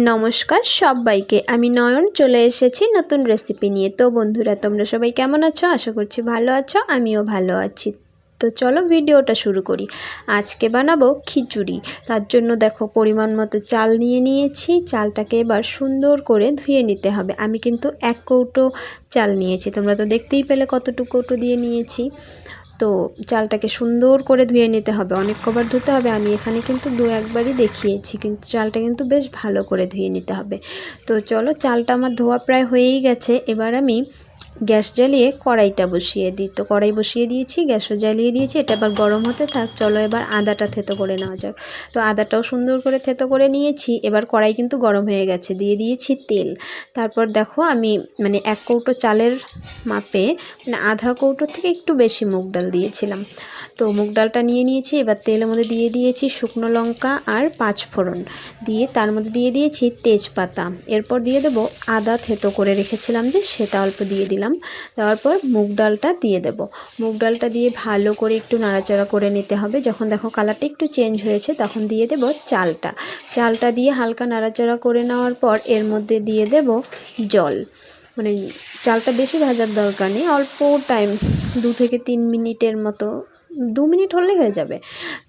নমস্কার সবাইকে, আমি নয়ন চলে এসেছি নতুন রেসিপি নিয়ে। তো বন্ধুরা, তোমরা সবাই কেমন আছো? আশা করছি ভালো আছো, আমিও ভালো আছি। তো চলো ভিডিওটা শুরু করি। আজকে বানাবো খিচুড়ি। তার জন্য দেখো পরিমাণ মতো চাল নিয়ে নিয়েছি। চালটাকে এবার সুন্দর করে ধুয়ে নিতে হবে। আমি কিন্তু 1 কৌটো চাল নিয়েছি, তোমরা তো দেখতেই পেলে কতটুকু কৌটো দিয়ে নিয়েছি। তো চালটাকে সুন্দর করে ধুয়ে নিতে হবে, অনেক কবার ধুতে হবে। আমি এখানে কিন্তু 2-1বারই দেখিয়েছি, কিন্তু চালটা কিন্তু বেশ ভালো করে ধুয়ে নিতে হবে। তো চলো, চালটা আমার ধোয়া প্রায় হয়েই গেছে। এবার আমি গ্যাস জ্বালিয়ে কড়াইটা বসিয়ে দিই। তো কড়াই বসিয়ে দিয়েছি, গ্যাসও জ্বালিয়ে দিয়েছি। এটা এবার গরম হতে থাক। চলো এবার আদাটা থেতো করে নেওয়া যাক। তো আদাটাও সুন্দর করে থেতো করে নিয়েছি। এবার কড়াই কিন্তু গরম হয়ে গেছে, দিয়ে দিয়েছি তেল। তারপর দেখো আমি 1 কৌটো চালের মাপে আধা কৌটো থেকে একটু বেশি মুগ ডাল দিয়েছিলাম। তো মুগ ডালটা নিয়ে নিয়েছি। এবার তেলের মধ্যে দিয়ে দিয়েছি শুকনো লঙ্কা আর 5 ফোড়ন, দিয়ে তার মধ্যে দিয়ে দিয়েছি তেজপাতা। এরপর দিয়ে দেবো আদা থেতো করে রেখেছিলাম যে, সেটা অল্প দিয়ে দিলাম। দেওয়ার পর মুগ ডালটা দিয়ে দেব। মুগ ডালটা দিয়ে ভালো করে একটু নাড়াচাড়া করে নিতে হবে। যখন দেখো কালারটা একটু চেঞ্জ হয়েছে, তখন দিয়ে দেব চালটা দিয়ে হালকা নাড়াচাড়া করে নেওয়ার পর এর মধ্যে দিয়ে দেব জল। চালটা বেশি ভাজার দরকার নেই, অল্প টাইম 2 থেকে 3 মিনিটের মতো, 2 মিনিট হলেই হয়ে যাবে।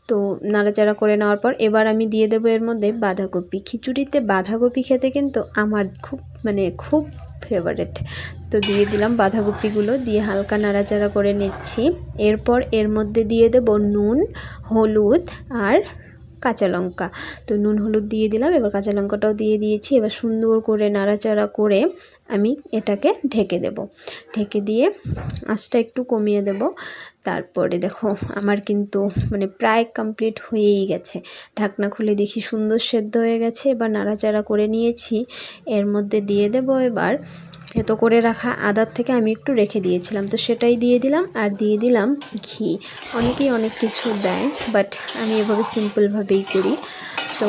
তো নাড়াচাড়া করে নেওয়ার পর এবার আমি দিয়ে দেবো এর মধ্যে বাঁধাকপি। খিচুড়িতে বাঁধাকপি খেতে কিন্তু আমার খুব ফেভারিট। তো দিয়ে দিলাম বাঁধাকপিগুলো, দিয়ে হালকা নাড়াচাড়া করে নিচ্ছি। এরপর এর মধ্যে দিয়ে দেব নুন, হলুদ আর কাঁচা লঙ্কা। তো নুন হলুদ দিয়ে দিলাম, এবার কাঁচা লঙ্কাটাও দিয়ে দিয়েছি। এবার সুন্দর করে নাড়াচাড়া করে আমি এটাকে ঢেকে দেব। ঢেকে দিয়ে আঁচটা একটু কমিয়ে দেব। তারপরে দেখো আমার কিন্তু প্রায় কমপ্লিট হয়েই গেছে। ঢাকনা খুলে দেখি সুন্দর সেদ্ধ হয়ে গেছে। এবার নাড়াচাড়া করে নিয়েছি। এর মধ্যে দিয়ে দেব এবার থেতো করে রাখা আদার থেকে আমি একটু রেখে দিয়েছিলাম, তো সেটাই দিয়ে দিলাম। আর দিয়ে দিলাম ঘি। অনেকেই অনেক কিছু দেয়, বাট আমি এভাবে সিম্পলভাবেই করি। তো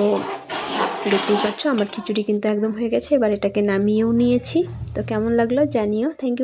দেখতেই পাচ্ছ আমার খিচুড়ি কিন্তু একদম হয়ে গেছে। এবার এটাকে নামিয়েও নিয়েছি। তো কেমন লাগলো জানিও। Thank you.